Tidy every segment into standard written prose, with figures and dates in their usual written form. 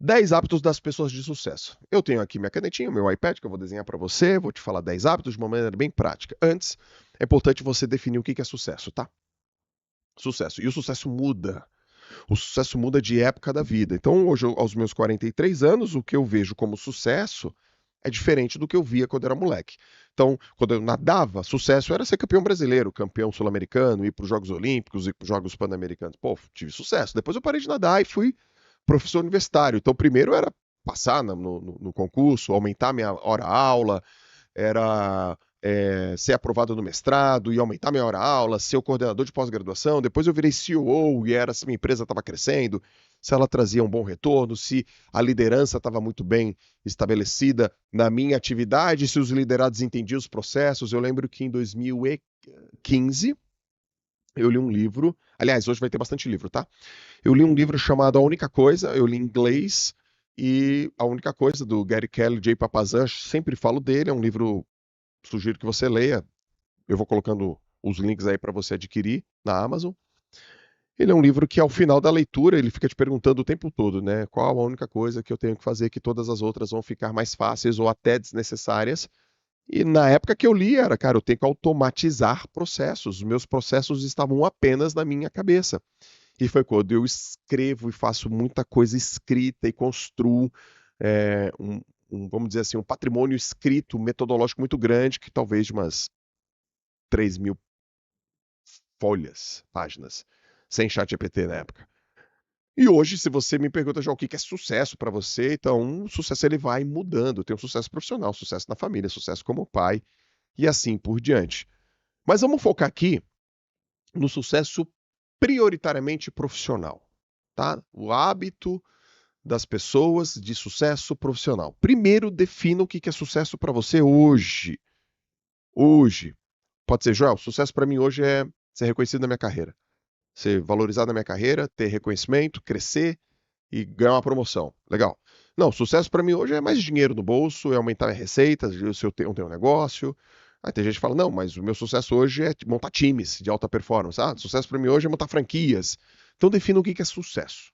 10 hábitos das pessoas de sucesso. Eu tenho aqui minha canetinha, meu iPad, que eu vou desenhar para você, vou te falar 10 hábitos de uma maneira bem prática. Antes, é importante você definir o que é sucesso, tá? Sucesso. E o sucesso muda. O sucesso muda de época da vida. Então, hoje, aos meus 43 anos, o que eu vejo como sucesso é diferente do que eu via quando era moleque. Então, quando eu nadava, sucesso era ser campeão brasileiro, campeão sul-americano, ir para os Jogos Olímpicos, ir para os Jogos Pan-Americanos. Pô, tive sucesso. Depois eu parei de nadar e fui professor universitário. Então, primeiro era passar no concurso, aumentar minha hora-aula, era ser aprovado no mestrado e aumentar minha hora-aula, ser o coordenador de pós-graduação. Depois eu virei CEO e era se minha empresa estava crescendo, se ela trazia um bom retorno, se a liderança estava muito bem estabelecida na minha atividade, se os liderados entendiam os processos. Eu lembro que em 2015 eu li um livro, aliás, hoje vai ter bastante livro, tá? Eu li um livro chamado A Única Coisa, eu li em inglês, e A Única Coisa, do Gary Kelly, Jay Papasan, sempre falo dele, é um livro, sugiro que você leia, eu vou colocando os links aí para você adquirir na Amazon. Ele é um livro que ao final da leitura ele fica te perguntando o tempo todo, né? Qual a única coisa que eu tenho que fazer que todas as outras vão ficar mais fáceis ou até desnecessárias. E na época que eu li era, cara, eu tenho que automatizar processos. Os meus processos estavam apenas na minha cabeça. E foi quando eu escrevo e faço muita coisa escrita e construo vamos dizer assim, um patrimônio escrito, metodológico muito grande, que talvez de umas 3.000 páginas, sem chat GPT na época. E hoje, se você me pergunta, João, o que é sucesso para você? Então, o sucesso ele vai mudando. Tem um sucesso profissional, sucesso na família, sucesso como pai e assim por diante. Mas vamos focar aqui no sucesso prioritariamente profissional, tá? O hábito das pessoas de sucesso profissional. Primeiro, defina o que é sucesso para você hoje. Hoje. Pode ser, Joel, sucesso para mim hoje é ser reconhecido na minha carreira. Ser valorizado na minha carreira, ter reconhecimento, crescer e ganhar uma promoção. Legal. Não, sucesso para mim hoje é mais dinheiro no bolso, é aumentar minhas receitas, se eu tenho um negócio. Aí tem gente que fala, não, mas o meu sucesso hoje é montar times de alta performance. Ah, sucesso para mim hoje é montar franquias. Então defina o que é sucesso.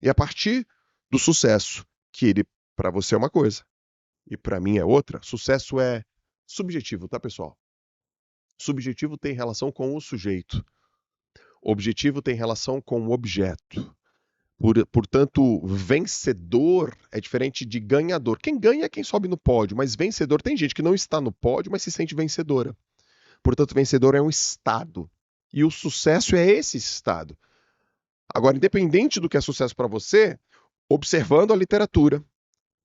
E a partir do sucesso, que ele para você é uma coisa e para mim é outra, sucesso é subjetivo, tá, pessoal? Subjetivo tem relação com o sujeito. Objetivo tem relação com o objeto. Portanto, vencedor é diferente de ganhador. Quem ganha é quem sobe no pódio, mas vencedor tem gente que não está no pódio, mas se sente vencedora. Portanto, vencedor é um estado. E o sucesso é esse estado. Agora, independente do que é sucesso para você, observando a literatura,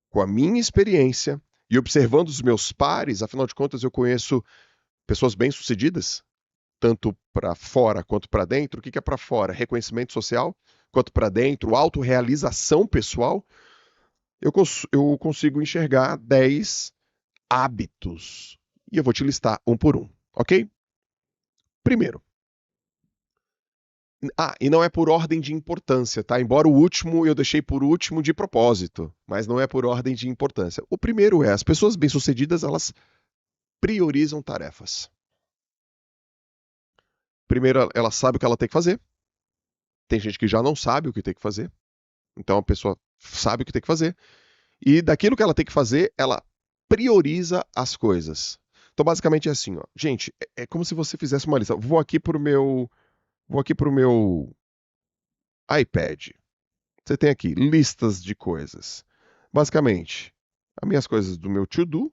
com a minha experiência e observando os meus pares, afinal de contas, eu conheço pessoas bem-sucedidas, tanto para fora quanto para dentro. O que é para fora? Reconhecimento social, quanto para dentro, autorrealização pessoal. Eu consigo enxergar 10 hábitos. E eu vou te listar um por um, ok? Primeiro. Ah, e não é por ordem de importância, tá? Embora o último eu deixei por último de propósito, mas não é por ordem de importância. O primeiro é, as pessoas bem-sucedidas, elas priorizam tarefas. Primeiro, ela sabe o que ela tem que fazer. Tem gente que já não sabe o que tem que fazer. Então a pessoa sabe o que tem que fazer. E daquilo que ela tem que fazer, ela prioriza as coisas. Então basicamente é assim, ó. Gente, é como se você fizesse uma lista. Vou aqui pro meu iPad. Você tem aqui listas de coisas. Basicamente, as minhas coisas do meu to-do,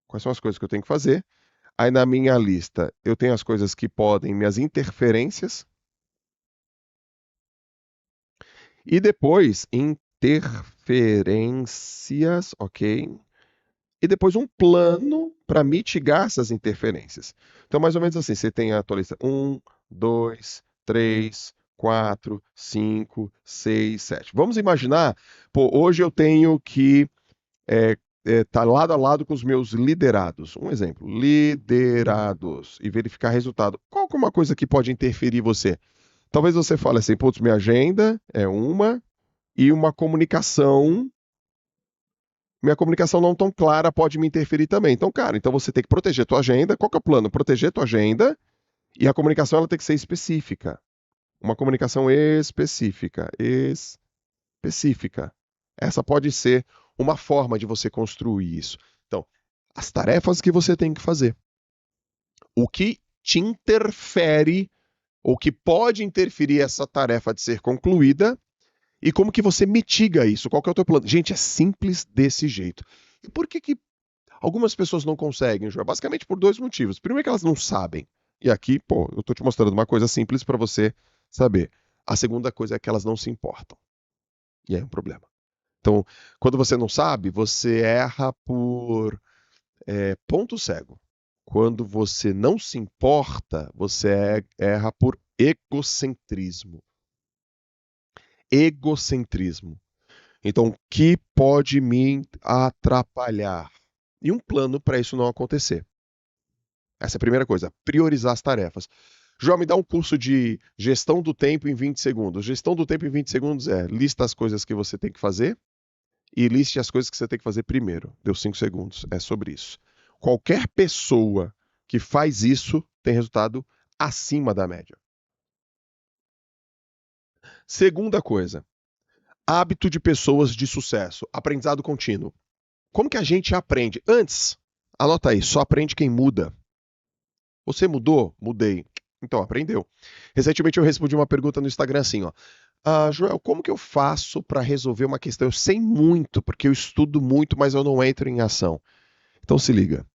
quais são as coisas que eu tenho que fazer. Aí na minha lista eu tenho as coisas que podem, minhas interferências. E depois, interferências, ok? E depois um plano para mitigar essas interferências. Então, mais ou menos assim, você tem a tua lista 1, 2, 3, 4, 5, 6, 7. Vamos imaginar, pô, hoje eu tenho que tá lado a lado com os meus liderados. Um exemplo, liderados, e verificar resultado. Qual que é uma coisa que pode interferir em você? Talvez você fale assim, putz, minha agenda é uma, e minha comunicação não tão clara pode me interferir também. Então, cara, então você tem que proteger tua agenda. Qual que é o plano? Proteger tua agenda e a comunicação ela tem que ser específica. Uma comunicação específica. Específica. Essa pode ser uma forma de você construir isso. Então, as tarefas que você tem que fazer. O que te interfere, ou que pode interferir essa tarefa de ser concluída, e como que você mitiga isso? Qual que é o teu plano? Gente, é simples desse jeito. E por que algumas pessoas não conseguem, João? Basicamente por dois motivos. Primeiro que elas não sabem. E aqui, pô, eu tô te mostrando uma coisa simples para você saber. A segunda coisa é que elas não se importam. E aí é um problema. Então, quando você não sabe, você erra por ponto cego. Quando você não se importa, você erra por egocentrismo. Egocentrismo. Então, o que pode me atrapalhar? E um plano para isso não acontecer. Essa é a primeira coisa, priorizar as tarefas. João, me dá um curso de gestão do tempo em 20 segundos. Gestão do tempo em 20 segundos é lista as coisas que você tem que fazer e liste as coisas que você tem que fazer primeiro. Deu 5 segundos. É sobre isso. Qualquer pessoa que faz isso tem resultado acima da média. Segunda coisa, hábito de pessoas de sucesso, aprendizado contínuo. Como que a gente aprende? Antes, anota aí, só aprende quem muda. Você mudou? Mudei. Então, aprendeu. Recentemente eu respondi uma pergunta no Instagram assim, ó. Joel, como que eu faço para resolver uma questão? Eu sei muito, porque eu estudo muito, mas eu não entro em ação. Então se liga.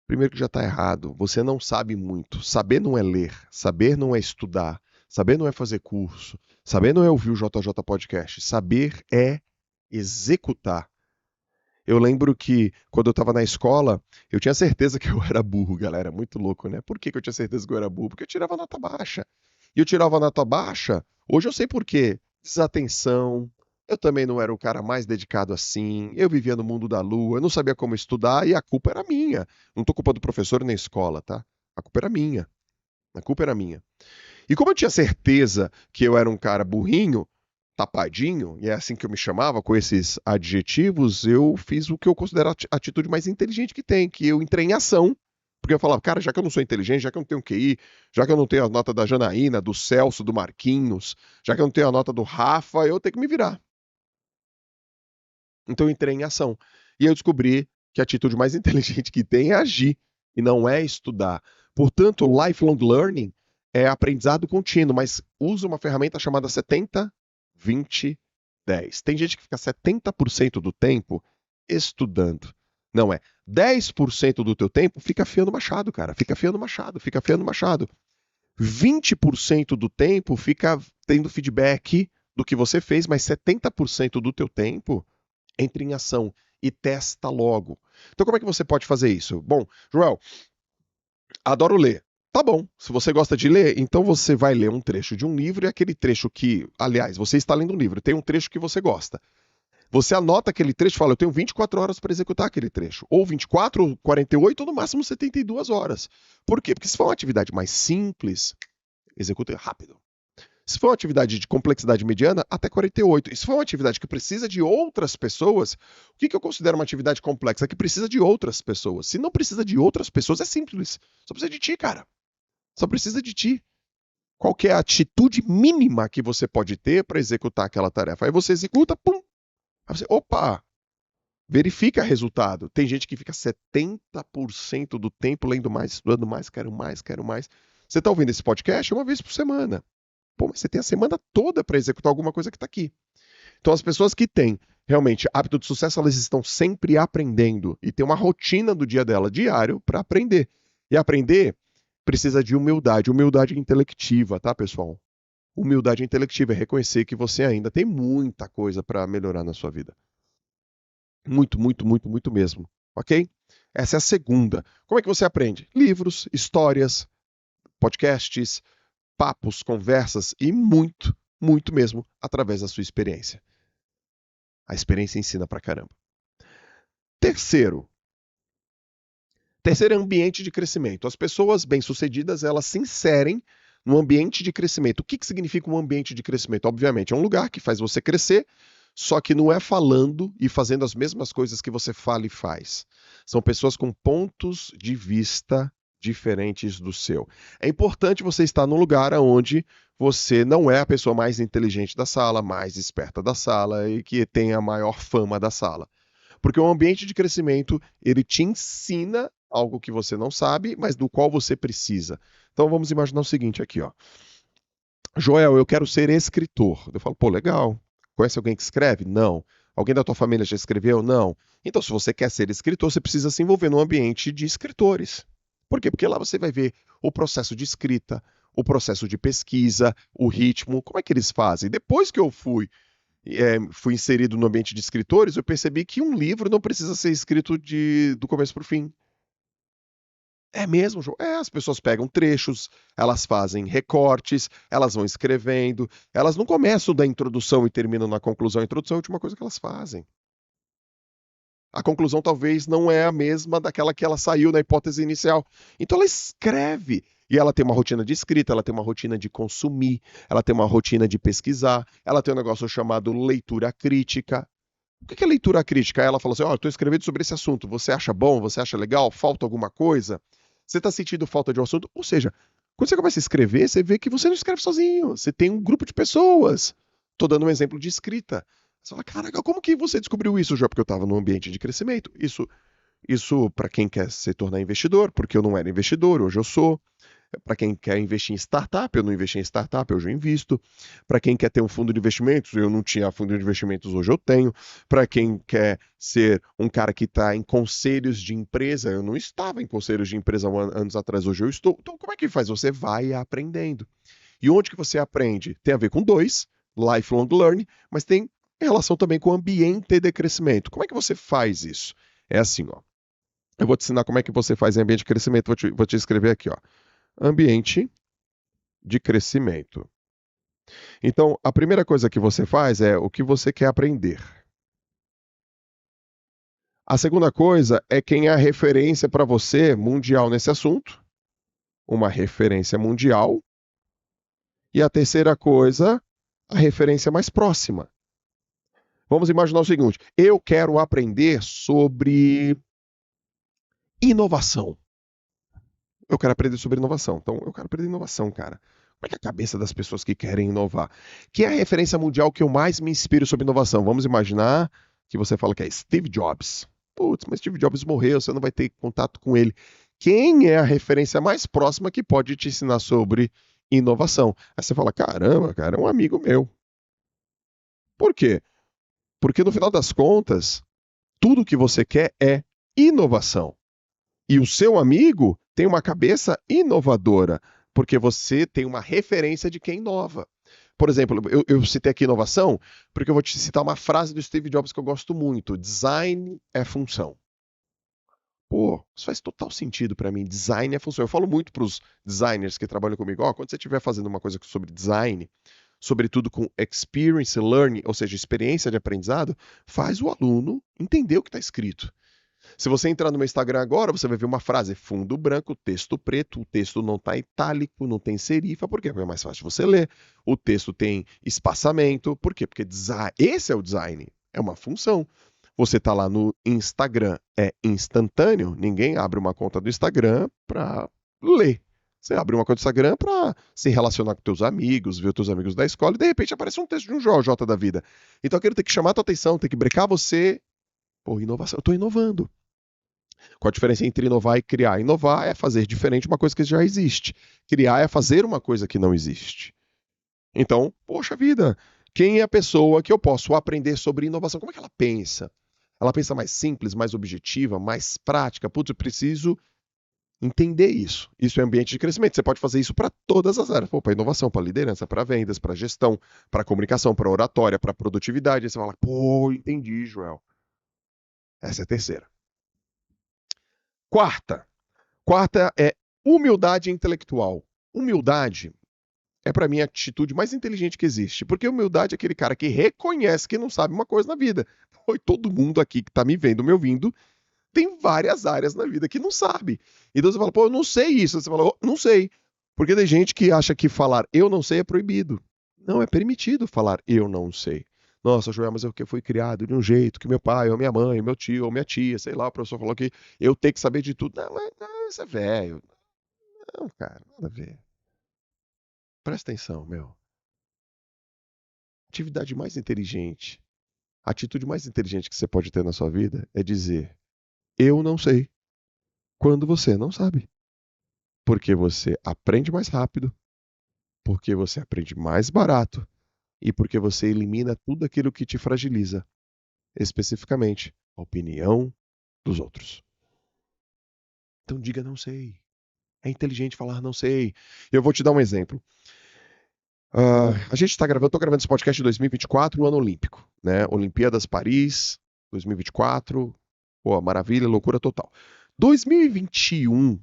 Primeiro que já está errado. Você não sabe muito. Saber não é ler. Saber não é estudar. Saber não é fazer curso. Saber não é ouvir o JJ Podcast. Saber é executar. Eu lembro que quando eu estava na escola, eu tinha certeza que eu era burro, galera. Muito louco, né? Por que eu tinha certeza que eu era burro? Porque eu tirava nota baixa. E eu tirava nota baixa, hoje eu sei por quê. Desatenção. Eu também não era o cara mais dedicado assim. Eu vivia no mundo da lua, eu não sabia como estudar e a culpa era minha. Não tô culpando do professor nem escola, tá? A culpa era minha. A culpa era minha. E como eu tinha certeza que eu era um cara burrinho, tapadinho, e é assim que eu me chamava, com esses adjetivos, eu fiz o que eu considero a atitude mais inteligente que tem, que eu entrei em ação. Porque eu falava, cara, já que eu não sou inteligente, já que eu não tenho QI, já que eu não tenho a nota da Janaína, do Celso, do Marquinhos, já que eu não tenho a nota do Rafa, eu tenho que me virar. Então eu entrei em ação. E eu descobri que a atitude mais inteligente que tem é agir, e não é estudar. Portanto, lifelong learning é aprendizado contínuo, mas usa uma ferramenta chamada 70, 20, 10. Tem gente que fica 70% do tempo estudando. Não é. 10% do teu tempo fica afiando machado, cara. Fica afiando machado, fica afiando machado. 20% do tempo fica tendo feedback do que você fez, mas 70% do teu tempo entre em ação e testa logo. Então, como é que você pode fazer isso? Bom, Joel, adoro ler. Tá bom, se você gosta de ler, então você vai ler um trecho de um livro e aquele trecho que, aliás, você está lendo um livro, tem um trecho que você gosta. Você anota aquele trecho e fala, eu tenho 24 horas para executar aquele trecho. Ou 24, ou 48, ou no máximo 72 horas. Por quê? Porque se for uma atividade mais simples, executa rápido. Se for uma atividade de complexidade mediana, até 48. E se for uma atividade que precisa de outras pessoas, o que eu considero uma atividade complexa? Que precisa de outras pessoas. Se não precisa de outras pessoas, é simples. Só precisa de ti, cara. Só precisa de ti. Qual que é a atitude mínima que você pode ter para executar aquela tarefa? Aí você executa, pum. Aí você, opa, verifica resultado. Tem gente que fica 70% do tempo lendo mais, estudando mais, quero mais, quero mais. Você está ouvindo esse podcast uma vez por semana. Pô, mas você tem a semana toda para executar alguma coisa que está aqui. Então, as pessoas que têm realmente hábito de sucesso, elas estão sempre aprendendo e tem uma rotina do dia dela diário para aprender. E aprender precisa de humildade, humildade intelectiva, tá, pessoal? Humildade intelectiva é reconhecer que você ainda tem muita coisa para melhorar na sua vida. Muito, muito, muito, muito mesmo. Ok? Essa é a segunda. Como é que você aprende? Livros, histórias, podcasts, papos, conversas e muito, muito mesmo através da sua experiência. A experiência ensina pra caramba. Terceiro é ambiente de crescimento. As pessoas bem-sucedidas, elas se inserem no ambiente de crescimento. O que significa um ambiente de crescimento? Obviamente, é um lugar que faz você crescer, só que não é falando e fazendo as mesmas coisas que você fala e faz. São pessoas com pontos de vista diferentes do seu. É importante você estar num lugar onde você não é a pessoa mais inteligente da sala, mais esperta da sala e que tem a maior fama da sala. Porque o ambiente de crescimento, ele te ensina algo que você não sabe, mas do qual você precisa. Então vamos imaginar o seguinte aqui, ó. Joel, eu quero ser escritor. Eu falo, pô, legal. Conhece alguém que escreve? Não. Alguém da tua família já escreveu? Não. Então, se você quer ser escritor, você precisa se envolver num ambiente de escritores. Por quê? Porque lá você vai ver o processo de escrita, o processo de pesquisa, o ritmo, como é que eles fazem. Depois que eu fui inserido no ambiente de escritores, eu percebi que um livro não precisa ser escrito do começo para o fim. É mesmo, João? É, as pessoas pegam trechos, elas fazem recortes, elas vão escrevendo, elas não começam da introdução e terminam na conclusão. A introdução é a última coisa que elas fazem. A conclusão talvez não é a mesma daquela que ela saiu na hipótese inicial. Então ela escreve. E ela tem uma rotina de escrita, ela tem uma rotina de consumir, ela tem uma rotina de pesquisar, ela tem um negócio chamado leitura crítica. O que é leitura crítica? Ela fala assim: ó, estou escrevendo sobre esse assunto, você acha bom, você acha legal, falta alguma coisa? Você está sentindo falta de um assunto? Ou seja, quando você começa a escrever, você vê que você não escreve sozinho, você tem um grupo de pessoas. Estou dando um exemplo de escrita. Você fala, caraca, como que você descobriu isso, já? Porque eu estava num ambiente de crescimento. Isso para quem quer se tornar investidor, porque eu não era investidor, hoje eu sou. Para quem quer investir em startup, eu não investi em startup, hoje eu invisto. Para quem quer ter um fundo de investimentos, eu não tinha fundo de investimentos, hoje eu tenho. Para quem quer ser um cara que está em conselhos de empresa, eu não estava em conselhos de empresa anos atrás, hoje eu estou. Então, como é que faz? Você vai aprendendo. E onde que você aprende? Tem a ver com dois, lifelong learning, mas tem relação também com o ambiente de crescimento. Como é que você faz isso? É assim, ó. Eu vou te ensinar como é que você faz em ambiente de crescimento, vou te escrever aqui, ó. Ambiente de crescimento. Então, a primeira coisa que você faz é o que você quer aprender. A segunda coisa é quem é a referência para você mundial nesse assunto, uma referência mundial. E a terceira coisa, a referência mais próxima. Vamos imaginar o seguinte: eu quero aprender sobre inovação. Eu quero aprender sobre inovação. Então, eu quero aprender inovação, cara. Como é que é a cabeça das pessoas que querem inovar? Que é a referência mundial que eu mais me inspiro sobre inovação. Vamos imaginar que você fala que é Steve Jobs. Putz, mas Steve Jobs morreu, você não vai ter contato com ele. Quem é a referência mais próxima que pode te ensinar sobre inovação? Aí você fala, caramba, cara, é um amigo meu. Por quê? Porque no final das contas, tudo que você quer é inovação. E o seu amigo tem uma cabeça inovadora, porque você tem uma referência de quem inova. Por exemplo, eu citei aqui inovação, porque eu vou te citar uma frase do Steve Jobs que eu gosto muito: design é função. Pô, isso faz total sentido para mim. Design é função. Eu falo muito para os designers que trabalham comigo: ó, quando você estiver fazendo uma coisa sobre design, sobretudo com experience learning, ou seja, experiência de aprendizado, faz o aluno entender o que está escrito. Se você entrar no meu Instagram agora, você vai ver uma frase: fundo branco, texto preto, o texto não está itálico, não tem serifa, por quê? Porque é mais fácil de você ler. O texto tem espaçamento, por quê? Porque esse é o design, é uma função. Você está lá no Instagram, é instantâneo, ninguém abre uma conta do Instagram para ler. Você abre uma conta do Instagram para se relacionar com teus amigos, ver os teus amigos da escola e de repente aparece um texto de um JJ da vida. Então aquilo tem que chamar a tua atenção, tem que brecar você. Pô, inovação, eu estou inovando. Qual a diferença entre inovar e criar? Inovar é fazer diferente uma coisa que já existe. Criar é fazer uma coisa que não existe. Então, poxa vida, quem é a pessoa que eu posso aprender sobre inovação? Como é que ela pensa? Ela pensa mais simples, mais objetiva, mais prática? Putz, eu preciso entender isso. Isso é ambiente de crescimento. Você pode fazer isso para todas as áreas. Para inovação, para liderança, para vendas, para gestão, para comunicação, para oratória, para produtividade. Aí você fala, pô, entendi, Joel. Essa é a terceira. Quarta é humildade intelectual. Humildade é, para mim, a atitude mais inteligente que existe. Porque humildade é aquele cara que reconhece que não sabe uma coisa na vida. Foi todo mundo aqui que está me vendo, me ouvindo, tem várias áreas na vida que não sabe. Então você fala, pô, eu não sei isso. Você fala, oh, não sei. Porque tem gente que acha que falar eu não sei é proibido. Não, é permitido falar eu não sei. Nossa, Joel, mas eu fui criado de um jeito que meu pai, ou minha mãe, meu tio, ou minha tia, sei lá, o professor falou que eu tenho que saber de tudo. Não, isso é velho. Não, cara, nada a ver. Presta atenção, meu. Atividade mais inteligente, a atitude mais inteligente que você pode ter na sua vida é dizer: eu não sei, quando você não sabe. Porque você aprende mais rápido, porque você aprende mais barato e porque você elimina tudo aquilo que te fragiliza, especificamente a opinião dos outros. Então diga não sei. É inteligente falar não sei. Eu vou te dar um exemplo. A gente está gravando, eu estou gravando esse podcast em 2024, o ano olímpico, né? Olimpíadas Paris, 2024. Pô, maravilha, loucura total. 2021,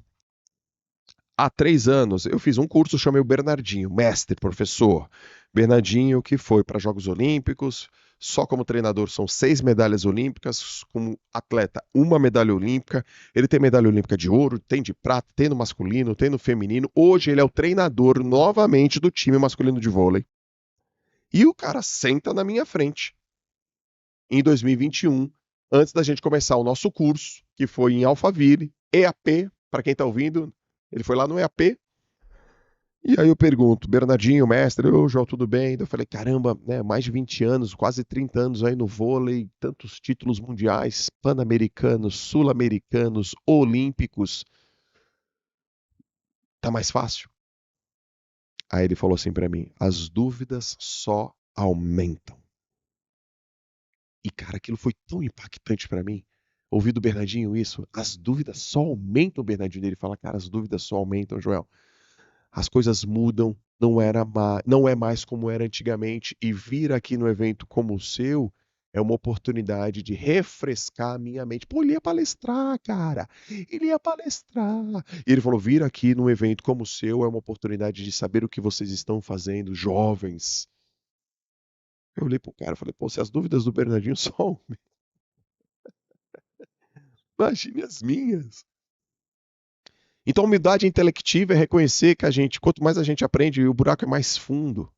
há 3 anos, eu fiz um curso, chamei o Bernardinho, mestre, professor. Bernardinho, que foi para Jogos Olímpicos, só como treinador são 6 medalhas olímpicas, como atleta, uma medalha olímpica. Ele tem medalha olímpica de ouro, tem de prata, tem no masculino, tem no feminino. Hoje ele é o treinador novamente do time masculino de vôlei. E o cara senta na minha frente em 2021, antes da gente começar o nosso curso, que foi em Alphaville, EAP, para quem está ouvindo, ele foi lá no EAP. E aí eu pergunto, Bernardinho, mestre, ô João, tudo bem? Eu falei, caramba, né, mais de 20 anos, quase 30 anos aí no vôlei, tantos títulos mundiais, pan-americanos, sul-americanos, olímpicos, tá mais fácil? Aí ele falou assim para mim, as dúvidas só aumentam. E cara, aquilo foi tão impactante para mim. Ouvir do Bernardinho isso, as dúvidas só aumentam, o Bernardinho dele fala, cara, as dúvidas só aumentam, Joel. As coisas mudam, não é mais como era antigamente, e vir aqui no evento como o seu é uma oportunidade de refrescar a minha mente. Pô, ele ia palestrar, cara. Ele ia palestrar. E ele falou: vir aqui num evento como o seu é uma oportunidade de saber o que vocês estão fazendo, jovens. Eu olhei pro cara e falei: pô, se as dúvidas do Bernardinho são, imagine as minhas. Então, humildade intelectiva é reconhecer que quanto mais a gente aprende, o buraco é mais fundo.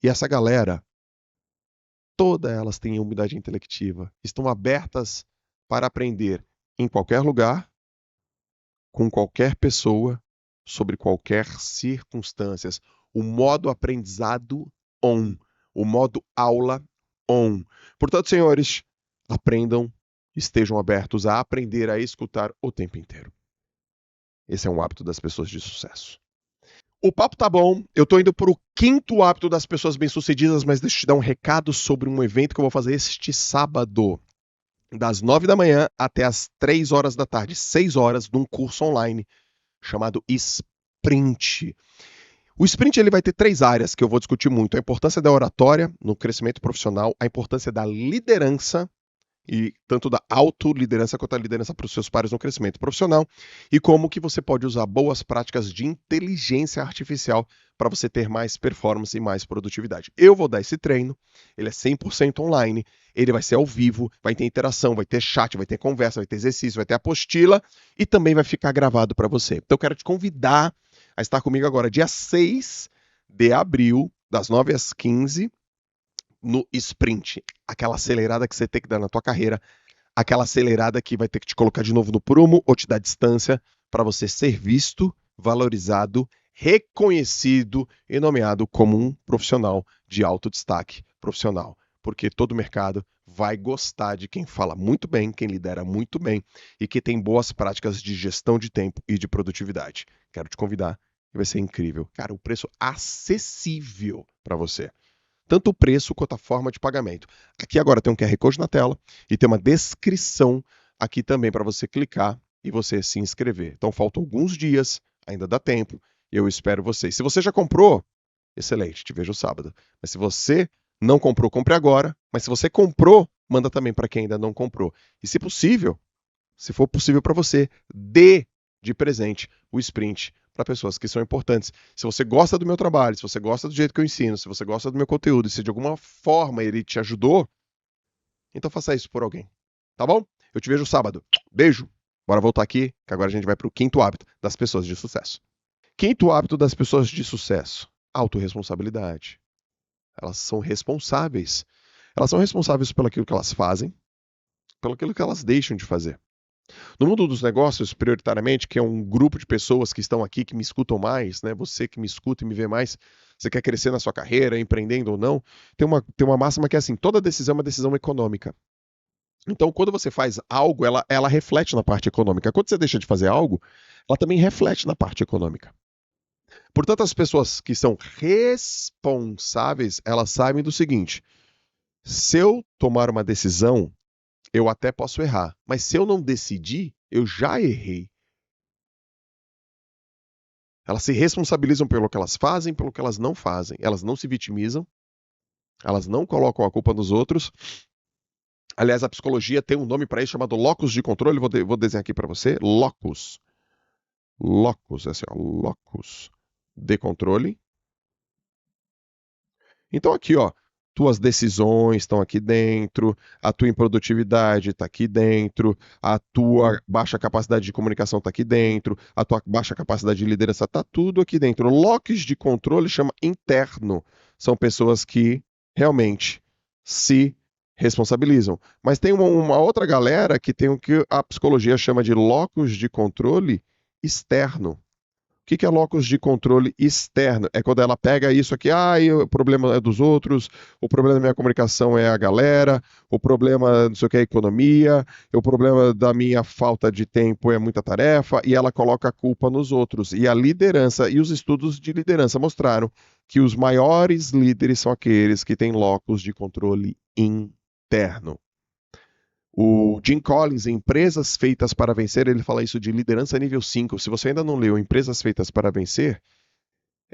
E essa galera, todas elas têm humildade intelectiva, estão abertas para aprender em qualquer lugar, com qualquer pessoa, sobre qualquer circunstâncias. O modo aprendizado on, o modo aula on. Portanto, senhores, aprendam, estejam abertos a aprender a escutar o tempo inteiro. Esse é um hábito das pessoas de sucesso. O papo tá bom, eu tô indo pro quinto hábito das pessoas bem-sucedidas, mas deixa eu te dar um recado sobre um evento que eu vou fazer este sábado, das 9 da manhã até as 3 horas da tarde, 6 horas, num curso online chamado Sprint. O Sprint ele vai ter 3 áreas que eu vou discutir muito: a importância da oratória no crescimento profissional, a importância da liderança, e tanto da autoliderança quanto da liderança para os seus pares no crescimento profissional, e como que você pode usar boas práticas de inteligência artificial para você ter mais performance e mais produtividade. Eu vou dar esse treino, ele é 100% online, ele vai ser ao vivo, vai ter interação, vai ter chat, vai ter conversa, vai ter exercício, vai ter apostila e também vai ficar gravado para você. Então eu quero te convidar a estar comigo agora, dia 6 de abril, das 9 às 15, no sprint, aquela acelerada que você tem que dar na tua carreira, aquela acelerada que vai ter que te colocar de novo no prumo ou te dar distância para você ser visto, valorizado, reconhecido e nomeado como um profissional de alto destaque profissional. Porque todo mercado vai gostar de quem fala muito bem, quem lidera muito bem e que tem boas práticas de gestão de tempo e de produtividade. Quero te convidar, vai ser incrível. Cara, o preço acessível para você. Tanto o preço quanto a forma de pagamento. Aqui agora tem um QR Code na tela e tem uma descrição aqui também para você clicar e você se inscrever. Então faltam alguns dias, ainda dá tempo, e eu espero vocês. Se você já comprou, excelente, te vejo sábado. Mas se você não comprou, compre agora. Mas se você comprou, manda também para quem ainda não comprou. E se possível, se for possível para você, dê de presente o sprint para pessoas que são importantes. Se você gosta do meu trabalho, se você gosta do jeito que eu ensino, se você gosta do meu conteúdo, e se de alguma forma ele te ajudou, então faça isso por alguém. Tá bom? Eu te vejo sábado. Beijo. Bora voltar aqui, que agora a gente vai para o quinto hábito das pessoas de sucesso. Quinto hábito das pessoas de sucesso: autorresponsabilidade. Elas são responsáveis. Elas são responsáveis pelo aquilo que elas fazem, pelo aquilo que elas deixam de fazer. No mundo dos negócios, prioritariamente, que é um grupo de pessoas que estão aqui, que me escutam mais, né? Você que me escuta e me vê mais, você quer crescer na sua carreira, empreendendo ou não, tem uma máxima que é assim, toda decisão é uma decisão econômica. Então, quando você faz algo, ela reflete na parte econômica. Quando você deixa de fazer algo, ela também reflete na parte econômica. Portanto, as pessoas que são responsáveis, elas sabem do seguinte: se eu tomar uma decisão, eu até posso errar, mas se eu não decidir, eu já errei. Elas se responsabilizam pelo que elas fazem, pelo que elas não fazem. Elas não se vitimizam, elas não colocam a culpa nos outros. Aliás, a psicologia tem um nome para isso chamado locus de controle. Vou desenhar aqui para você. Locus. Locus, assim, ó, locus de controle. Então aqui, ó, tuas decisões estão aqui dentro, a tua improdutividade está aqui dentro, a tua baixa capacidade de comunicação está aqui dentro, a tua baixa capacidade de liderança está tudo aqui dentro. Locus de controle chama interno. São pessoas que realmente se responsabilizam. Mas tem uma outra galera que tem o que a psicologia chama de locus de controle externo. O que é locus de controle externo? É quando ela pega isso aqui, o problema é dos outros, o problema da minha comunicação é a galera, o problema não sei o que é a economia, o problema da minha falta de tempo é muita tarefa, e ela coloca a culpa nos outros. E a liderança, e os estudos de liderança mostraram que os maiores líderes são aqueles que têm locus de controle interno. O Jim Collins, em Empresas Feitas para Vencer, ele fala isso de liderança nível 5. Se você ainda não leu Empresas Feitas para Vencer,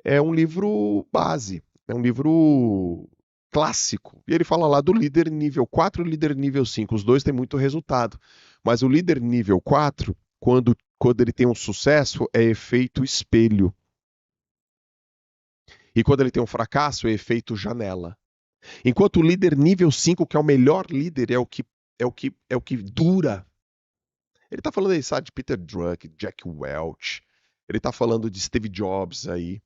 é um livro base, é um livro clássico. E ele fala lá do líder nível 4 e líder nível 5. Os dois têm muito resultado. Mas o líder nível 4, quando ele tem um sucesso, é efeito espelho. E quando ele tem um fracasso, é efeito janela. Enquanto o líder nível 5, que é o melhor líder, é o que dura. Ele está falando aí, sabe, de Peter Drucker, Jack Welch. Ele está falando de Steve Jobs aí.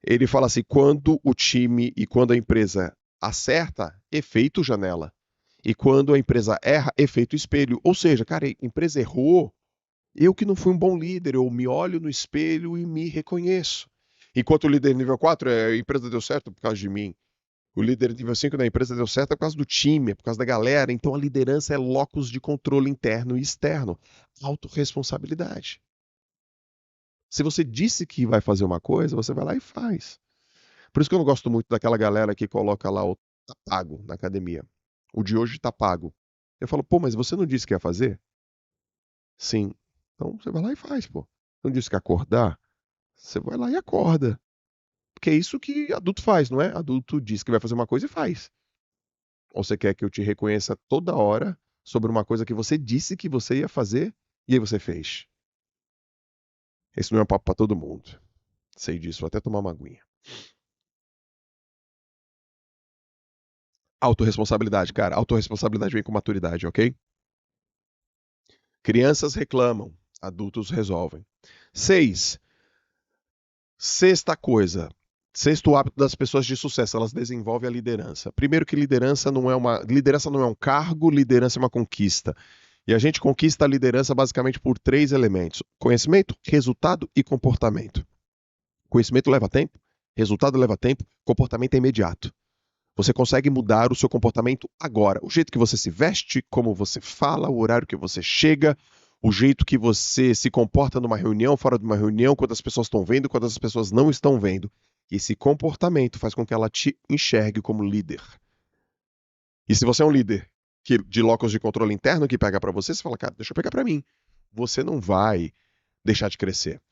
Ele fala assim, quando o time e quando a empresa acerta, efeito janela. E quando a empresa erra, efeito espelho. Ou seja, cara, a empresa errou, eu que não fui um bom líder, eu me olho no espelho e me reconheço. Enquanto o líder nível 4, a empresa deu certo por causa de mim. O líder nível 5 da empresa deu certo por causa do time, por causa da galera. Então a liderança é locus de controle interno e externo. Autoresponsabilidade. Se você disse que vai fazer uma coisa, você vai lá e faz. Por isso que eu não gosto muito daquela galera que coloca lá o tá pago na academia. O de hoje tá pago. Eu falo, pô, mas você não disse que ia fazer? Sim. Então você vai lá e faz, pô. Não disse que ia acordar? Você vai lá e acorda. Porque é isso que adulto faz, não é? Adulto diz que vai fazer uma coisa e faz. Ou você quer que eu te reconheça toda hora sobre uma coisa que você disse que você ia fazer e aí você fez? Esse não é um papo pra todo mundo. Sei disso, vou até tomar uma aguinha. Autoresponsabilidade, cara. Autoresponsabilidade vem com maturidade, ok? Crianças reclamam, adultos resolvem. 6. Sexta coisa. Sexto hábito das pessoas de sucesso, elas desenvolvem a liderança. Primeiro que liderança não é um cargo, liderança é uma conquista. E a gente conquista a liderança basicamente por 3 elementos: conhecimento, resultado e comportamento. Conhecimento leva tempo, resultado leva tempo, comportamento é imediato. Você consegue mudar o seu comportamento agora. O jeito que você se veste, como você fala, o horário que você chega, o jeito que você se comporta numa reunião, fora de uma reunião, quando as pessoas estão vendo, quando as pessoas não estão vendo. Esse comportamento faz com que ela te enxergue como líder. E se você é um líder de locus de controle interno que pega para você, você fala, cara, deixa eu pegar para mim. Você não vai deixar de crescer.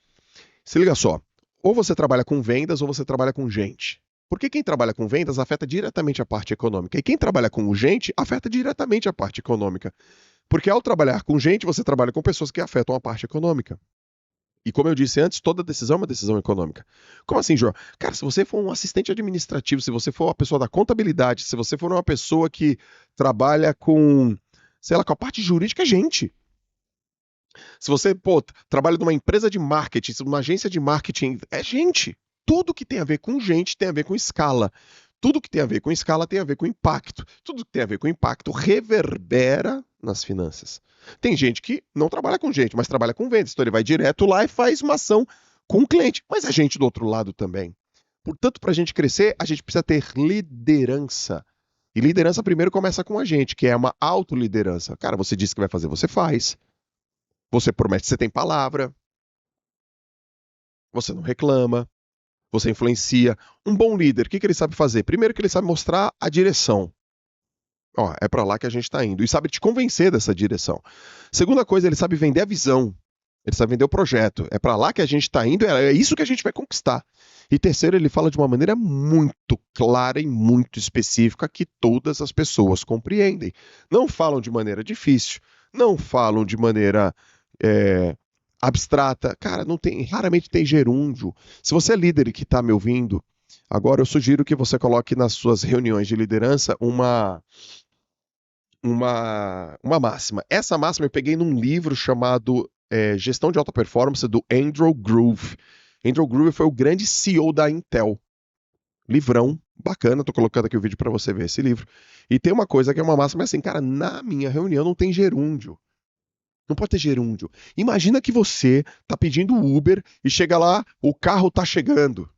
Se liga só, ou você trabalha com vendas ou você trabalha com gente. Porque quem trabalha com vendas afeta diretamente a parte econômica. E quem trabalha com gente afeta diretamente a parte econômica. Porque ao trabalhar com gente, você trabalha com pessoas que afetam a parte econômica. E como eu disse antes, toda decisão é uma decisão econômica. Como assim, João? Cara, se você for um assistente administrativo, se você for uma pessoa da contabilidade, se você for uma pessoa que trabalha com, sei lá, com a parte jurídica, é gente. Se você, trabalha numa empresa de marketing, numa agência de marketing, é gente. Tudo que tem a ver com gente tem a ver com escala. tudo que tem a ver com escala tem a ver com impacto. Tudo que tem a ver com impacto reverbera nas finanças. Tem gente que não trabalha com gente, mas trabalha com vendas. Então ele vai direto lá e faz uma ação com o cliente. Mas a gente do outro lado também. Portanto, para a gente crescer, a gente precisa ter liderança. E liderança primeiro começa com a gente, que é uma autoliderança. Cara, você disse que vai fazer, você faz. Você promete, você tem palavra. Você não reclama. Você influencia. Um bom líder, o que ele sabe fazer? Primeiro que ele sabe mostrar a direção. Ó, é para lá que a gente está indo. E sabe te convencer dessa direção. Segunda coisa, ele sabe vender a visão. Ele sabe vender o projeto. É para lá que a gente está indo, é isso que a gente vai conquistar. E terceiro, ele fala de uma maneira muito clara e muito específica que todas as pessoas compreendem. Não falam de maneira difícil, não falam de maneira abstrata. Cara, raramente tem gerúndio. Se você é líder e que está me ouvindo, agora eu sugiro que você coloque nas suas reuniões de liderança uma máxima. Essa máxima eu peguei num livro chamado Gestão de Alta Performance, do Andrew Groove. Andrew Groove foi o grande CEO da Intel. Livrão, bacana, tô colocando aqui o vídeo para você ver esse livro. E tem uma coisa que é uma máxima, é assim, cara, na minha reunião não tem gerúndio. Não pode ter gerúndio. Imagina que você tá pedindo Uber e chega lá, o carro tá chegando.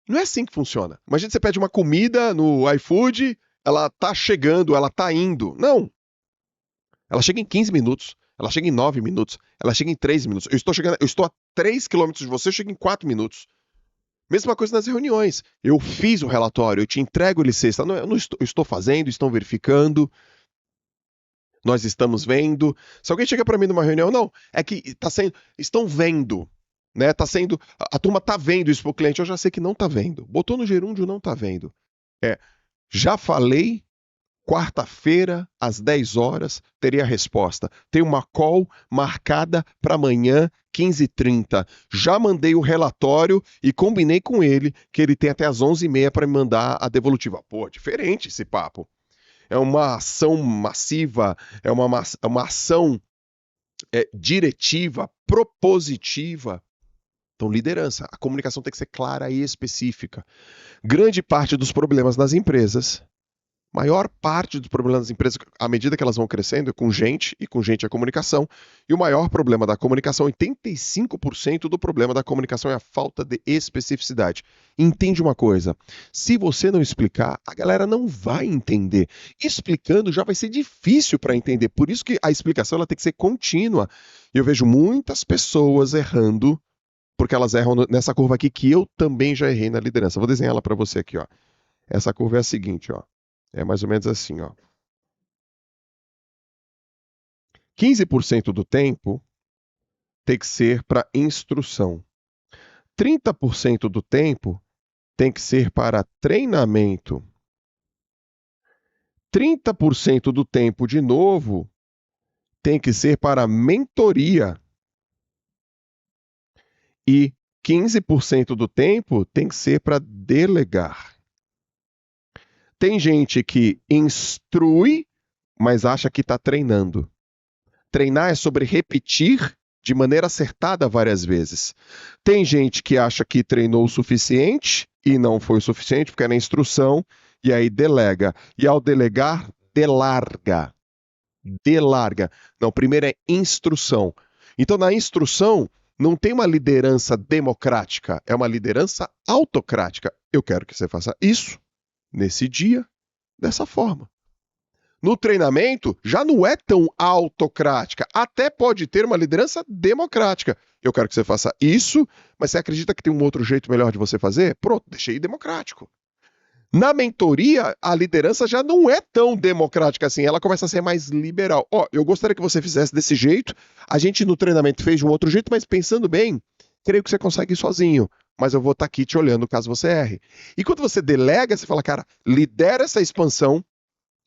Não é assim que funciona. Imagina que você pede uma comida no iFood, ela tá chegando, ela tá indo. Não. Ela chega em 15 minutos. Ela chega em 9 minutos, ela chega em 3 minutos. Eu estou a 3 quilômetros de você, eu chego em 4 minutos. Mesma coisa nas reuniões. Eu fiz o relatório, eu te entrego ele sexta. Não, eu estou fazendo, estão verificando. Nós estamos vendo. Se alguém chega para mim numa reunião, não, é que estão vendo. Né? A turma está vendo isso para o cliente, eu já sei que não está vendo. Botou no gerúndio, não está vendo. Já falei. Quarta-feira, às 10 horas, teria a resposta. Tem uma call marcada para amanhã, 15h30. Já mandei o relatório e combinei com ele que ele tem até às 11h30 para me mandar a devolutiva. Pô, diferente esse papo. É uma ação massiva, é uma ação diretiva, propositiva. Então, liderança. A comunicação tem que ser clara e específica. Grande parte dos problemas nas empresas... Maior parte dos problemas das empresas, à medida que elas vão crescendo, é com gente, e com gente é comunicação. E o maior problema da comunicação, 85% do problema da comunicação é a falta de especificidade. Entende uma coisa, se você não explicar, a galera não vai entender. Explicando já vai ser difícil para entender, por isso que a explicação ela tem que ser contínua. E eu vejo muitas pessoas errando, porque elas erram nessa curva aqui, que eu também já errei na liderança. Vou desenhar ela para você aqui, ó. Essa curva é a seguinte, ó. É mais ou menos assim, ó. 15% do tempo tem que ser para instrução. 30% do tempo tem que ser para treinamento. 30% do tempo, de novo, tem que ser para mentoria. E 15% do tempo tem que ser para delegar. Tem gente que instrui, mas acha que está treinando. Treinar é sobre repetir de maneira acertada várias vezes. Tem gente que acha que treinou o suficiente e não foi o suficiente, porque é na instrução, e aí delega. E ao delegar, delarga. Delarga. Não, primeiro é instrução. Então, na instrução, não tem uma liderança democrática, é uma liderança autocrática. Eu quero que você faça isso, nesse dia, dessa forma. No treinamento, já não é tão autocrática. Até pode ter uma liderança democrática. Eu quero que você faça isso, mas você acredita que tem um outro jeito melhor de você fazer? Pronto, deixei democrático. Na mentoria, a liderança já não é tão democrática assim. Ela começa a ser mais liberal. Ó, eu gostaria que você fizesse desse jeito. A gente no treinamento fez de um outro jeito, mas pensando bem, creio que você consegue ir sozinho. Mas eu vou estar aqui te olhando caso você erre. E quando você delega, você fala, cara, lidera essa expansão,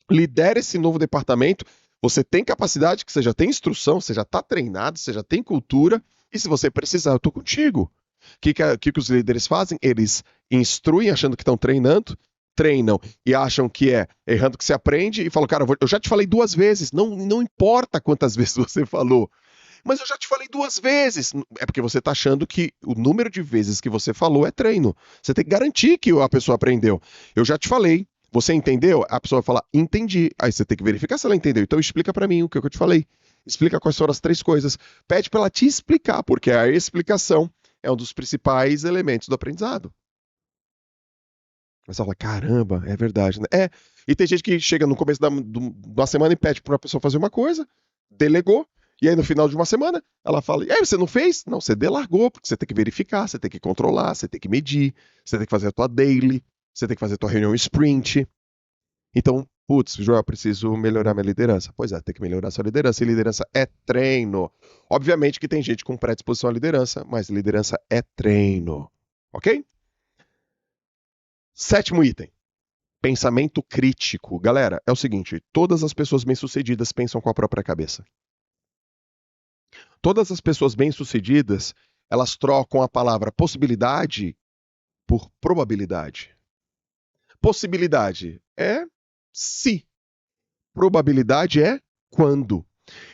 lidera esse novo departamento, você tem capacidade, que você já tem instrução, você já está treinado, você já tem cultura, e se você precisar, eu estou contigo. O que os líderes fazem? Eles instruem achando que estão treinando, treinam e acham que é errando que se aprende, e falam, cara, eu já te falei 2 vezes, não importa quantas vezes você falou. Mas eu já te falei 2 vezes. É porque você tá achando que o número de vezes que você falou é treino. Você tem que garantir que a pessoa aprendeu. Eu já te falei. Você entendeu? A pessoa vai falar, entendi. Aí você tem que verificar se ela entendeu. Então explica pra mim o que eu te falei. Explica quais foram as 3 coisas. Pede pra ela te explicar, porque a explicação é um dos principais elementos do aprendizado. Mas ela fala, caramba, é verdade, né? E tem gente que chega no começo da semana e pede pra pessoa fazer uma coisa, delegou, e aí no final de uma semana ela fala, e aí você não fez? Não, você delargou, porque você tem que verificar, você tem que controlar, você tem que medir, você tem que fazer a tua daily, você tem que fazer a tua reunião sprint. Então, putz, Joel, eu preciso melhorar minha liderança. Pois é, tem que melhorar sua liderança, e liderança é treino. Obviamente que tem gente com predisposição à liderança, mas liderança é treino, ok? 7º item. Pensamento crítico. Galera, é o seguinte, todas as pessoas bem-sucedidas pensam com a própria cabeça. Todas as pessoas bem-sucedidas, elas trocam a palavra possibilidade por probabilidade. Possibilidade é se. Probabilidade é quando.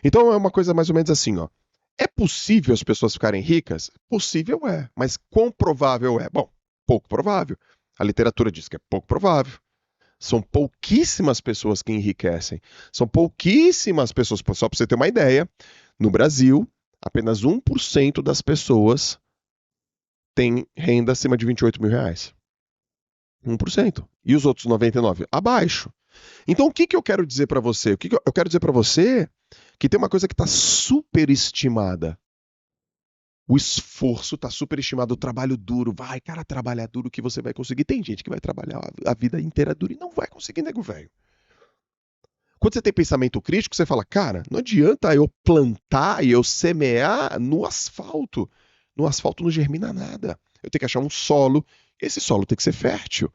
Então é uma coisa mais ou menos assim, ó. É possível as pessoas ficarem ricas? Possível é, mas quão provável é? Bom, pouco provável. A literatura diz que é pouco provável. São pouquíssimas pessoas que enriquecem. São pouquíssimas pessoas. Só para você ter uma ideia, no Brasil, apenas 1% das pessoas tem renda acima de R$ 28.000. 1%. E os outros 99%? Abaixo. Então, o que eu quero dizer para você? Eu quero dizer para você que tem uma coisa que está superestimada. O esforço está superestimado, o trabalho duro. Vai, cara, trabalhar duro que você vai conseguir. Tem gente que vai trabalhar a vida inteira duro e não vai conseguir, nego velho. Quando você tem pensamento crítico, você fala, cara, não adianta eu plantar e eu semear no asfalto. No asfalto não germina nada. Eu tenho que achar um solo. Esse solo tem que ser fértil.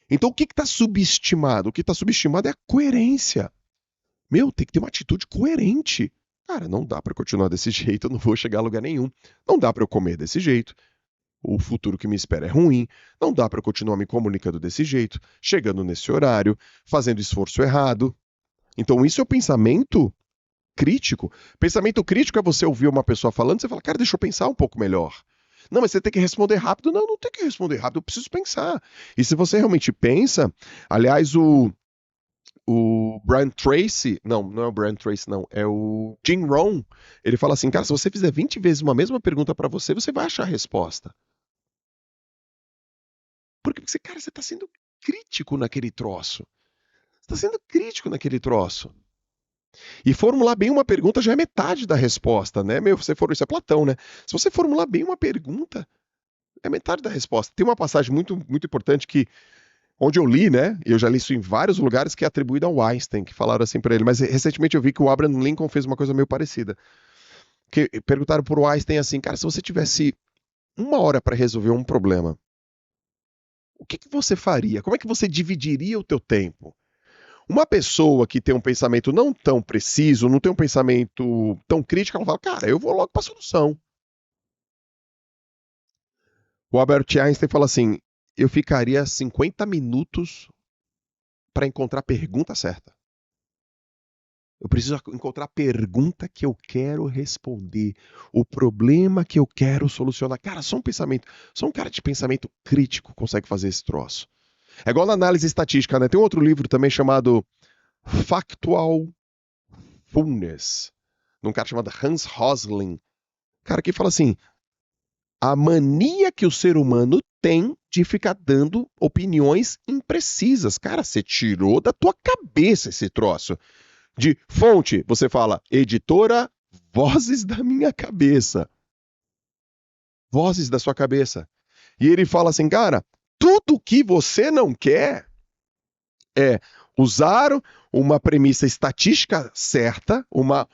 Então o que está subestimado? O que está subestimado é a coerência. Meu, tem que ter uma atitude coerente. Cara, não dá para continuar desse jeito, eu não vou chegar a lugar nenhum. Não dá para eu comer desse jeito. O futuro que me espera é ruim. Não dá para eu continuar me comunicando desse jeito, chegando nesse horário, fazendo esforço errado. Então isso é o pensamento crítico. Pensamento crítico é você ouvir uma pessoa falando, você fala, cara, deixa eu pensar um pouco melhor. Não, mas você tem que responder rápido. Não, não tem que responder rápido, eu preciso pensar. E se você realmente pensa, aliás, o Brian Tracy, não é o Brian Tracy, não, é o Jim Rohn, ele fala assim, cara, se você fizer 20 vezes uma mesma pergunta para você, você vai achar a resposta. Porque você, cara, você tá sendo crítico naquele troço. Você tá sendo crítico naquele troço. E formular bem uma pergunta já é metade da resposta, né? Isso é Platão, né? Se você formular bem uma pergunta, é metade da resposta. Tem uma passagem muito, muito importante que, onde eu li, né? Eu já li isso em vários lugares, que é atribuída ao Einstein, que falaram assim para ele. Mas recentemente eu vi que o Abraham Lincoln fez uma coisa meio parecida. Que perguntaram pro Einstein assim, cara, se você tivesse 1 hora para resolver um problema, o que você faria? Como é que você dividiria o teu tempo? Uma pessoa que tem um pensamento não tão preciso, não tem um pensamento tão crítico, ela fala, cara, eu vou logo para a solução. O Albert Einstein fala assim, eu ficaria 50 minutos para encontrar a pergunta certa. Eu preciso encontrar a pergunta que eu quero responder, o problema que eu quero solucionar. Cara, só um cara de pensamento crítico consegue fazer esse troço. É igual na análise estatística, né? Tem um outro livro também chamado Factual Fullness, de um cara chamado Hans Rosling. Cara que fala assim, a mania que o ser humano tem de ficar dando opiniões imprecisas. Cara, você tirou da tua cabeça esse troço. De fonte, você fala, editora, vozes da minha cabeça. Vozes da sua cabeça. E ele fala assim, cara, tudo que você não quer é usar uma premissa estatística certa, uma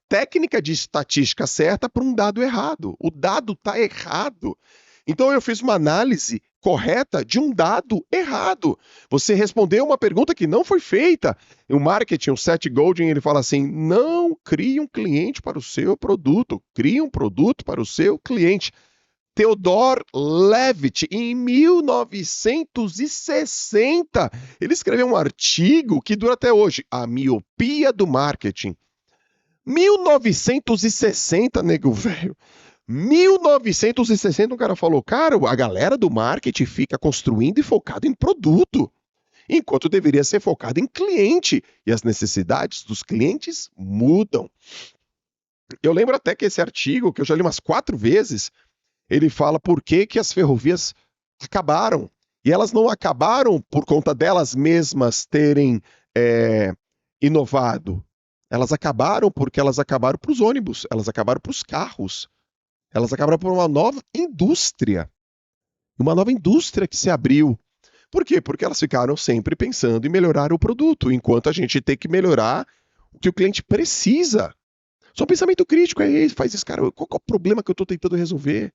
técnica de estatística certa para um dado errado. O dado está errado. Então eu fiz uma análise correta de um dado errado. Você respondeu uma pergunta que não foi feita. O marketing, o Seth Godin, ele fala assim, não crie um cliente para o seu produto, crie um produto para o seu cliente. Theodore Levitt, em 1960, ele escreveu um artigo que dura até hoje, A Miopia do Marketing. 1960, nego velho. 1960 o cara falou, cara, a galera do marketing fica construindo e focado em produto, enquanto deveria ser focado em cliente. E as necessidades dos clientes mudam. Eu lembro até que esse artigo, que eu já li umas 4 vezes, ele fala por que as ferrovias acabaram. E elas não acabaram por conta delas mesmas terem inovado. Elas acabaram porque elas acabaram para os ônibus, elas acabaram para os carros, elas acabaram por uma nova indústria. Uma nova indústria que se abriu. Por quê? Porque elas ficaram sempre pensando em melhorar o produto, enquanto a gente tem que melhorar o que o cliente precisa. Só pensamento crítico é esse, faz isso, cara. Qual é o problema que eu estou tentando resolver?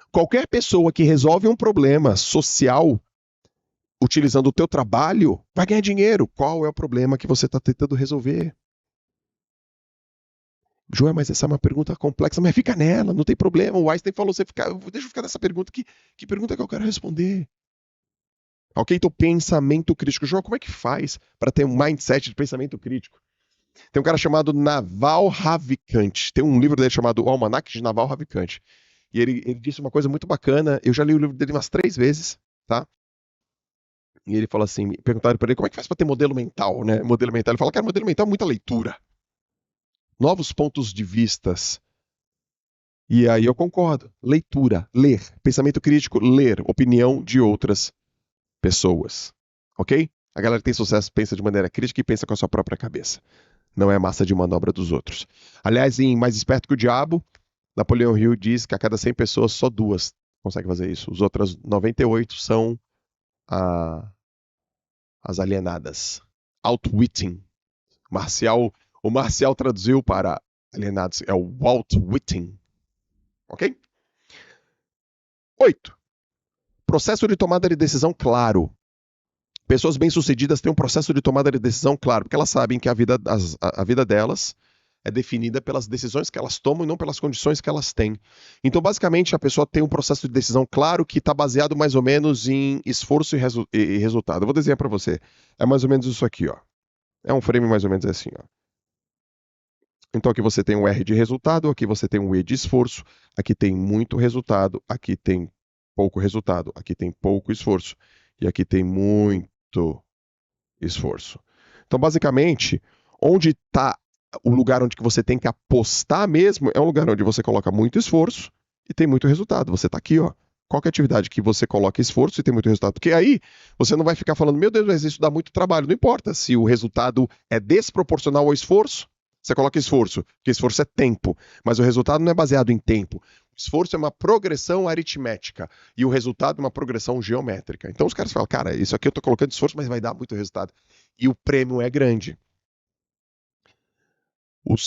Qualquer pessoa que resolve um problema social utilizando o teu trabalho vai ganhar dinheiro. Qual é o problema que você está tentando resolver? João, mas essa é uma pergunta complexa, mas fica nela, não tem problema. O Einstein falou, deixa eu ficar nessa pergunta, que pergunta que eu quero responder? Ok, então pensamento crítico. João, como é que faz para ter um mindset de pensamento crítico? Tem um cara chamado Naval Ravikant, tem um livro dele chamado O Almanaque de Naval Ravikant. E ele disse uma coisa muito bacana, eu já li o livro dele umas 3 vezes, tá? E ele fala assim, perguntaram para ele, como é que faz para ter modelo mental, né? Modelo mental, ele fala, cara, modelo mental é muita leitura. Novos pontos de vistas. E aí eu concordo. Leitura, ler. Pensamento crítico, ler. Opinião de outras pessoas. Ok? A galera que tem sucesso pensa de maneira crítica e pensa com a sua própria cabeça. Não é massa de manobra dos outros. Aliás, em Mais Esperto que o Diabo, Napoleão Hill diz que a cada 100 pessoas, só 2 conseguem fazer isso. Os outras 98 são as alienadas. Outwitting. O Marcial traduziu para alienados. É o outwitting. Ok? 8. Processo de tomada de decisão claro. Pessoas bem-sucedidas têm um processo de tomada de decisão claro, porque elas sabem que a vida delas é definida pelas decisões que elas tomam e não pelas condições que elas têm. Então, basicamente, a pessoa tem um processo de decisão claro que está baseado mais ou menos em esforço e resultado. Eu vou desenhar para você. É mais ou menos isso aqui, ó. É um frame mais ou menos assim, ó. Então aqui você tem um R de resultado, aqui você tem um E de esforço, aqui tem muito resultado, aqui tem pouco resultado, aqui tem pouco esforço e aqui tem muito esforço. Então, basicamente, onde está o lugar onde você tem que apostar mesmo é um lugar onde você coloca muito esforço e tem muito resultado. Você está aqui, ó. Qualquer atividade que você coloca esforço e tem muito resultado. Porque aí você não vai ficar falando, meu Deus, mas isso dá muito trabalho. Não importa se o resultado é desproporcional ao esforço, você coloca esforço, porque esforço é tempo. Mas o resultado não é baseado em tempo. O esforço é uma progressão aritmética e o resultado é uma progressão geométrica. Então os caras falam, cara, isso aqui eu estou colocando esforço, mas vai dar muito resultado. E o prêmio é grande.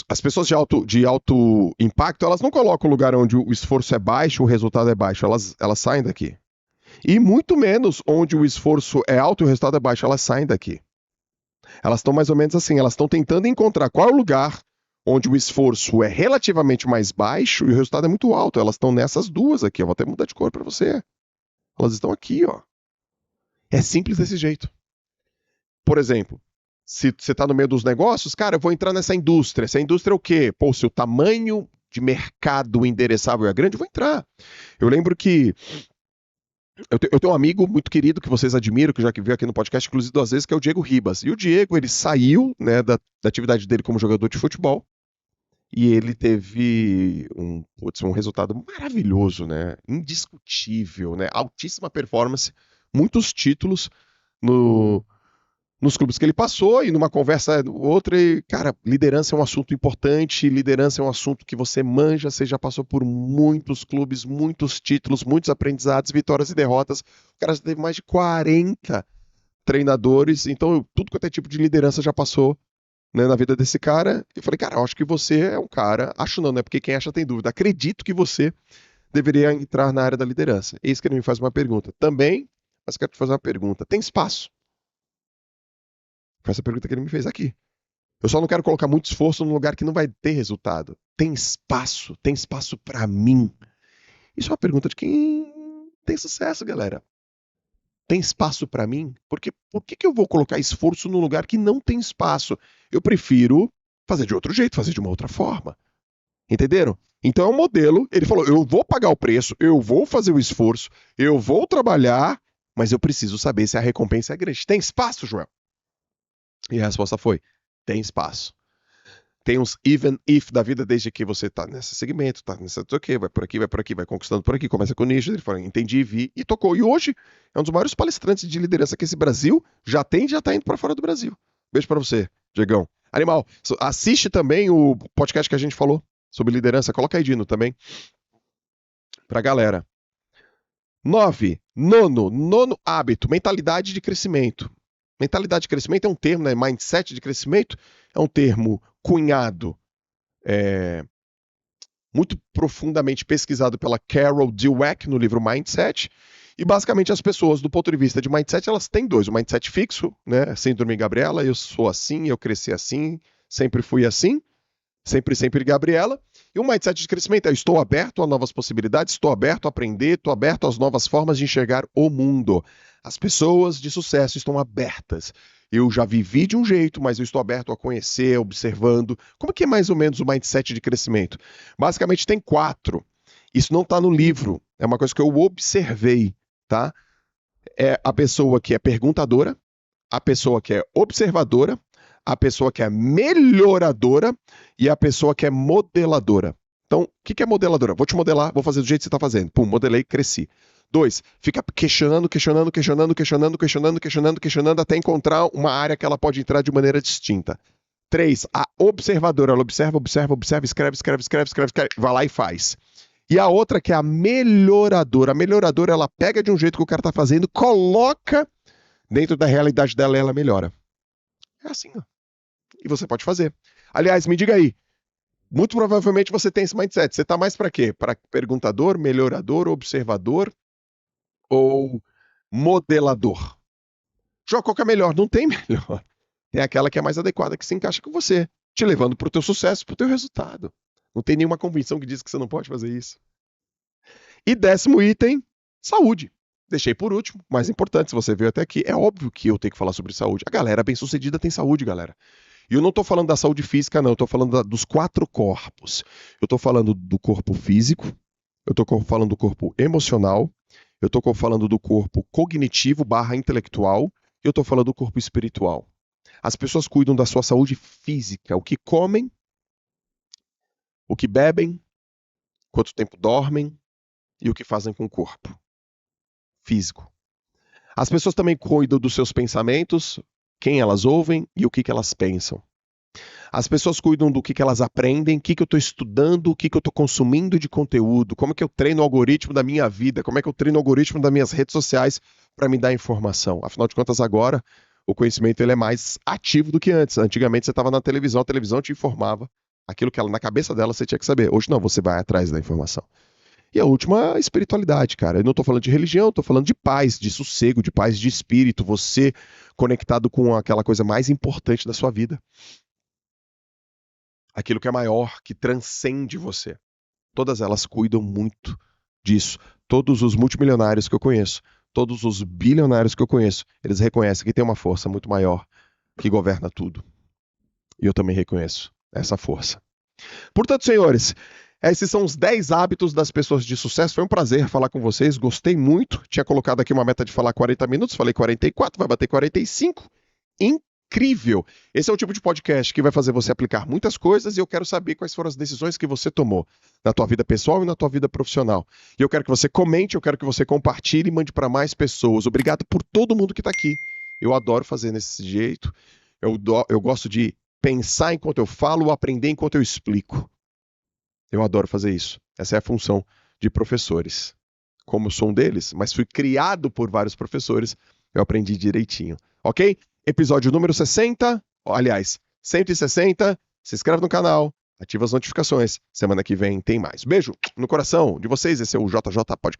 As pessoas de alto impacto, elas não colocam o lugar onde o esforço é baixo, o resultado é baixo. Elas saem daqui. E muito menos onde o esforço é alto e o resultado é baixo. Elas saem daqui. Elas estão mais ou menos assim. Elas estão tentando encontrar qual é o lugar onde o esforço é relativamente mais baixo e o resultado é muito alto. Elas estão nessas duas aqui. Eu vou até mudar de cor para você. Elas estão aqui, ó. É simples desse jeito. Por exemplo, se você está no meio dos negócios, cara, eu vou entrar nessa indústria. Essa indústria é o quê? Pô, se o tamanho de mercado endereçável é grande, eu vou entrar. Eu lembro que eu tenho um amigo muito querido que vocês admiram, que já veio aqui no podcast, inclusive 2 vezes, que é o Diego Ribas. E o Diego, ele saiu, né, da atividade dele como jogador de futebol e ele teve um resultado maravilhoso, né? Indiscutível, né? Altíssima performance, muitos títulos nos clubes que ele passou e numa conversa outra, e, cara, liderança é um assunto importante, liderança é um assunto que você manja, você já passou por muitos clubes, muitos títulos, muitos aprendizados, vitórias e derrotas. O cara já teve mais de 40 treinadores, então tudo quanto é tipo de liderança já passou, né, na vida desse cara. E eu falei, cara, eu acho que você é um cara, acho não, né, porque quem acha tem dúvida, acredito que você deveria entrar na área da liderança. Eis que ele me faz uma pergunta. Também, mas quero te fazer uma pergunta. Tem espaço? Foi essa pergunta que ele me fez aqui. Eu só não quero colocar muito esforço num lugar que não vai ter resultado. Tem espaço para mim. Isso é uma pergunta de quem tem sucesso, galera. Tem espaço para mim? Porque por que eu vou colocar esforço num lugar que não tem espaço? Eu prefiro fazer de outro jeito, fazer de uma outra forma. Entenderam? Então é um modelo, ele falou, eu vou pagar o preço, eu vou fazer o esforço, eu vou trabalhar, mas eu preciso saber se a recompensa é grande. Tem espaço, Joel? E a resposta foi, tem espaço. Tem uns even if da vida, desde que você tá nesse segmento, tá nessa o quê, vai por aqui, vai conquistando por aqui, começa com nicho, ele falou, entendi, vi e tocou. E hoje é um dos maiores palestrantes de liderança que esse Brasil já tem e já tá indo para fora do Brasil. Beijo para você, Diegão. Animal, assiste também o podcast que a gente falou sobre liderança, coloca aí, Dino, também, pra galera. 9, nono hábito, mentalidade de crescimento. Mentalidade de crescimento é um termo, né? Mindset de crescimento é um termo cunhado, muito profundamente pesquisado pela Carol Dweck no livro Mindset. E basicamente as pessoas, do ponto de vista de mindset, elas têm dois: o mindset fixo, né? Síndrome Gabriela, eu sou assim, eu cresci assim, sempre fui assim. Sempre, Gabriela. E um mindset de crescimento é: estou aberto a novas possibilidades, estou aberto a aprender, estou aberto às novas formas de enxergar o mundo. As pessoas de sucesso estão abertas. Eu já vivi de um jeito, mas eu estou aberto a conhecer, observando. Como que é mais ou menos o mindset de crescimento? Basicamente tem 4. Isso não está no livro, é uma coisa que eu observei, tá? É a pessoa que é perguntadora, a pessoa que é observadora, a pessoa que é melhoradora e a pessoa que é modeladora. Então, o que é modeladora? Vou te modelar, vou fazer do jeito que você está fazendo. Pum, modelei, cresci. 2, fica questionando até encontrar uma área que ela pode entrar de maneira distinta. 3, a observadora, ela observa, escreve, vai lá e faz. E a outra que é a melhoradora. A melhoradora, ela pega de um jeito que o cara está fazendo, coloca dentro da realidade dela e ela melhora. É assim, ó. E você pode fazer. Aliás, me diga aí, muito provavelmente você tem esse mindset. Você tá mais para quê? Para perguntador, melhorador, observador ou modelador? Joga qual que é melhor? Não tem melhor. Tem aquela que é mais adequada, que se encaixa com você, te levando pro teu sucesso, pro teu resultado. Não tem nenhuma convenção que diz que você não pode fazer isso. E 10º item, saúde. Deixei por último, mais importante, se você veio até aqui, é óbvio que eu tenho que falar sobre saúde. A galera bem-sucedida tem saúde, galera. E eu não estou falando da saúde física, não. Eu estou falando dos 4 corpos. Eu estou falando do corpo físico, eu estou falando do corpo emocional, eu estou falando do corpo cognitivo / intelectual, e eu estou falando do corpo espiritual. As pessoas cuidam da sua saúde física, o que comem, o que bebem, quanto tempo dormem e o que fazem com o corpo físico. As pessoas também cuidam dos seus pensamentos, quem elas ouvem e o que elas pensam. As pessoas cuidam do que elas aprendem, o que eu estou estudando, o que eu estou consumindo de conteúdo, como é que eu treino o algoritmo da minha vida, como é que eu treino o algoritmo das minhas redes sociais para me dar informação. Afinal de contas, agora, o conhecimento ele é mais ativo do que antes. Antigamente você estava na televisão, a televisão te informava aquilo que ela, na cabeça dela você tinha que saber. Hoje não, você vai atrás da informação. E a última, a espiritualidade, cara. Eu não estou falando de religião, estou falando de paz, de sossego, de paz de espírito, você conectado com aquela coisa mais importante da sua vida. Aquilo que é maior, que transcende você. Todas elas cuidam muito disso. Todos os multimilionários que eu conheço, todos os bilionários que eu conheço, eles reconhecem que tem uma força muito maior que governa tudo. E eu também reconheço essa força. Portanto, senhores, esses são os 10 hábitos das pessoas de sucesso. Foi um prazer falar com vocês, gostei muito. Tinha colocado aqui uma meta de falar 40 minutos, falei 44, vai bater 45. Incrível! Esse é o tipo de podcast que vai fazer você aplicar muitas coisas e eu quero saber quais foram as decisões que você tomou na tua vida pessoal e na tua vida profissional. E eu quero que você comente, eu quero que você compartilhe e mande para mais pessoas. Obrigado por todo mundo que está aqui. Eu adoro fazer desse jeito. Eu gosto de pensar enquanto eu falo, aprender enquanto eu explico. Eu adoro fazer isso. Essa é a função de professores. Como eu sou um deles, mas fui criado por vários professores, eu aprendi direitinho. Ok? Episódio número 60, aliás, 160. Se inscreve no canal, ativa as notificações. Semana que vem tem mais. Beijo no coração de vocês. Esse é o JJ Podcast.